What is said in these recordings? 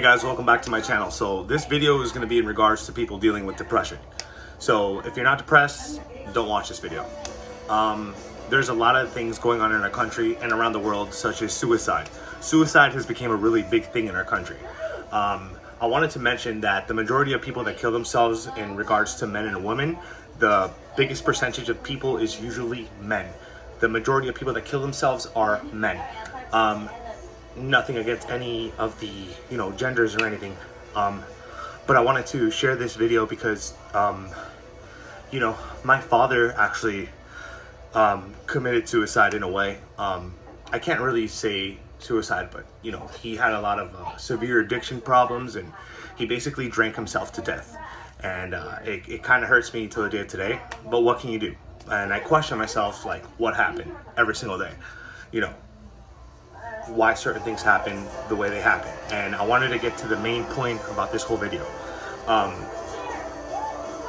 Hey guys, welcome back to my channel. So this video is going to be in regards to people dealing with depression. So if you're not depressed, don't watch this video. There's a lot of things going on in our country and around the world, such as suicide. Suicide has become a really big thing in our country. I wanted to mention that the majority of people that kill themselves in regards to men and women, the biggest percentage of people is usually men. The majority of people that kill themselves are men. Nothing against any of the genders or anything, but I wanted to share this video because my father actually committed suicide in a way. I can't really say suicide, but he had a lot of severe addiction problems, and he basically drank himself to death. And it kind of hurts me till the day of today, but what can you do? And I question myself, like, what happened every single day, why certain things happen the way they happen. And I wanted to get to the main point about this whole video.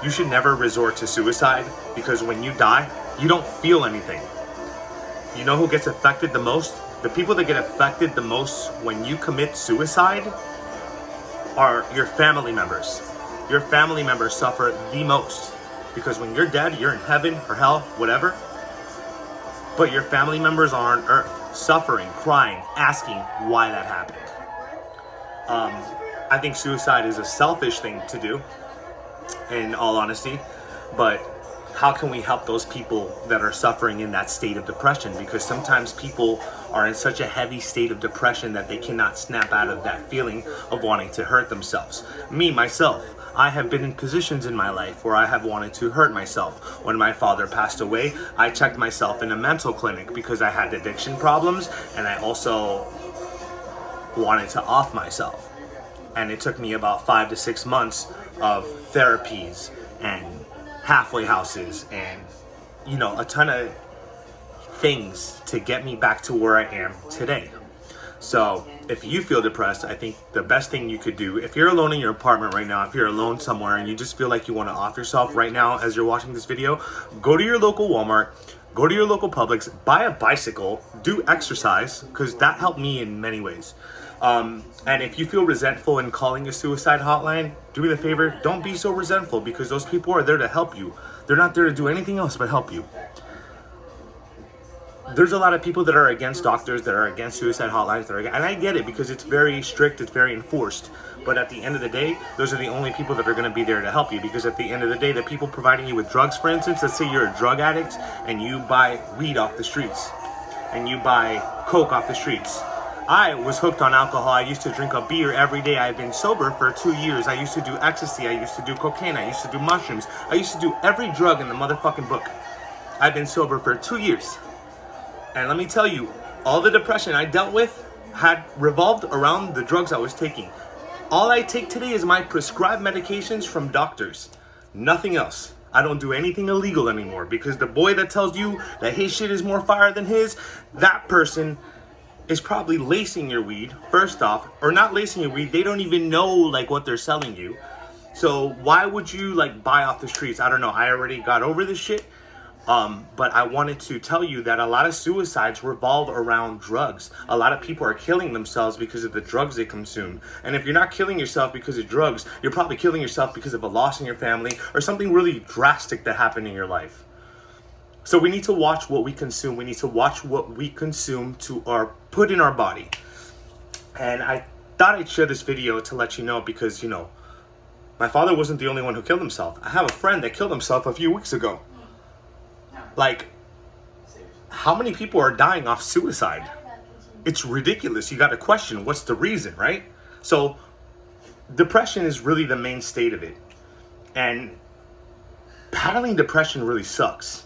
You should never resort to suicide, because when you die, you don't feel anything. You know who gets affected the most? The people that get affected the most when you commit suicide are your family members. Your family members suffer the most, because when you're dead, you're in heaven or hell, whatever, but your family members are on earth, suffering, crying, asking why that happened. I think suicide is a selfish thing to do, in all honesty, but how can we help those people that are suffering in that state of depression? Because sometimes people are in such a heavy state of depression that they cannot snap out of that feeling of wanting to hurt themselves. Myself, I have been in positions in my life where I have wanted to hurt myself. When my father passed away, I checked myself in a mental clinic because I had addiction problems, and I also wanted to off myself. And it took me about 5 to 6 months of therapies and halfway houses and a ton of things to get me back to where I am today. So if you feel depressed, I think the best thing you could do, if you're alone in your apartment right now, if you're alone somewhere and you just feel like you want to off yourself right now as you're watching this video, go to your local Walmart, go to your local Publix, buy a bicycle, do exercise, because that helped me in many ways. And if you feel resentful in calling a suicide hotline, do me a favor, don't be so resentful, because those people are there to help you. They're not there to do anything else but help you. There's a lot of people that are against doctors, that are against suicide hotlines, and I get it, because it's very strict, it's very enforced. But at the end of the day, those are the only people that are going to be there to help you, because at the end of the day, the people providing you with drugs, for instance, let's say you're a drug addict and you buy weed off the streets and you buy coke off the streets. I was hooked on alcohol. I used to drink a beer every day. I've been sober for 2 years. I used to do ecstasy. I used to do cocaine. I used to do mushrooms. I used to do every drug in the motherfucking book. I've been sober for 2 years. And let me tell you, all the depression I dealt with had revolved around the drugs I was taking. All I take today is my prescribed medications from doctors. Nothing else. I don't do anything illegal anymore, because the boy that tells you that his shit is more fire than his, that person is probably lacing your weed, first off, or not lacing your weed. They don't even know what they're selling you. So why would you buy off the streets? I don't know. I already got over this shit. But I wanted to tell you that a lot of suicides revolve around drugs. A lot of people are killing themselves because of the drugs they consume. And if you're not killing yourself because of drugs, you're probably killing yourself because of a loss in your family or something really drastic that happened in your life. So we need to watch what we consume. We need to watch what we consume or put in our body. And I thought I'd share this video to let you know, because, my father wasn't the only one who killed himself. I have a friend that killed himself a few weeks ago. How many people are dying off suicide? It's ridiculous. You got to question, what's the reason, right? So depression is really the main state of it. And battling depression really sucks.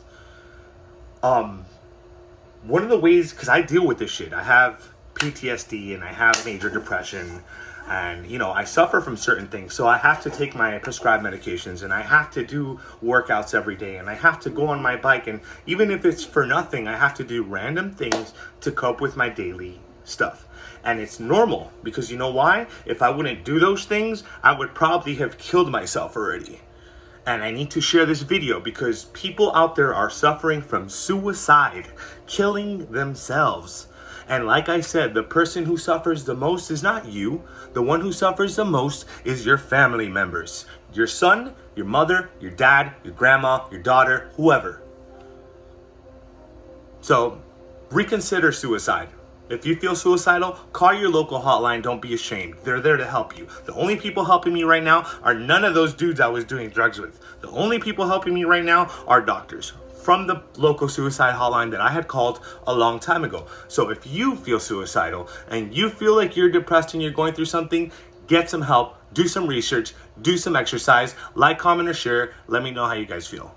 One of the ways, because I deal with this shit, I have PTSD and I have major depression, and I suffer from certain things, so I have to take my prescribed medications, and I have to do workouts every day, and I have to go on my bike, and even if it's for nothing, I have to do random things to cope with my daily stuff. And it's normal, because you know why? If I wouldn't do those things, I would probably have killed myself already. And I need to share this video because people out there are suffering from suicide, killing themselves. And like I said, the person who suffers the most is not you. The one who suffers the most is your family members. Your son, your mother, your dad, your grandma, your daughter, whoever. So reconsider suicide. If you feel suicidal, call your local hotline. Don't be ashamed. They're there to help you. The only people helping me right now are none of those dudes I was doing drugs with. The only people helping me right now are doctors from the local suicide hotline that I had called a long time ago. So if you feel suicidal and you feel like you're depressed and you're going through something, get some help, do some research, do some exercise, like, comment, or share. Let me know how you guys feel.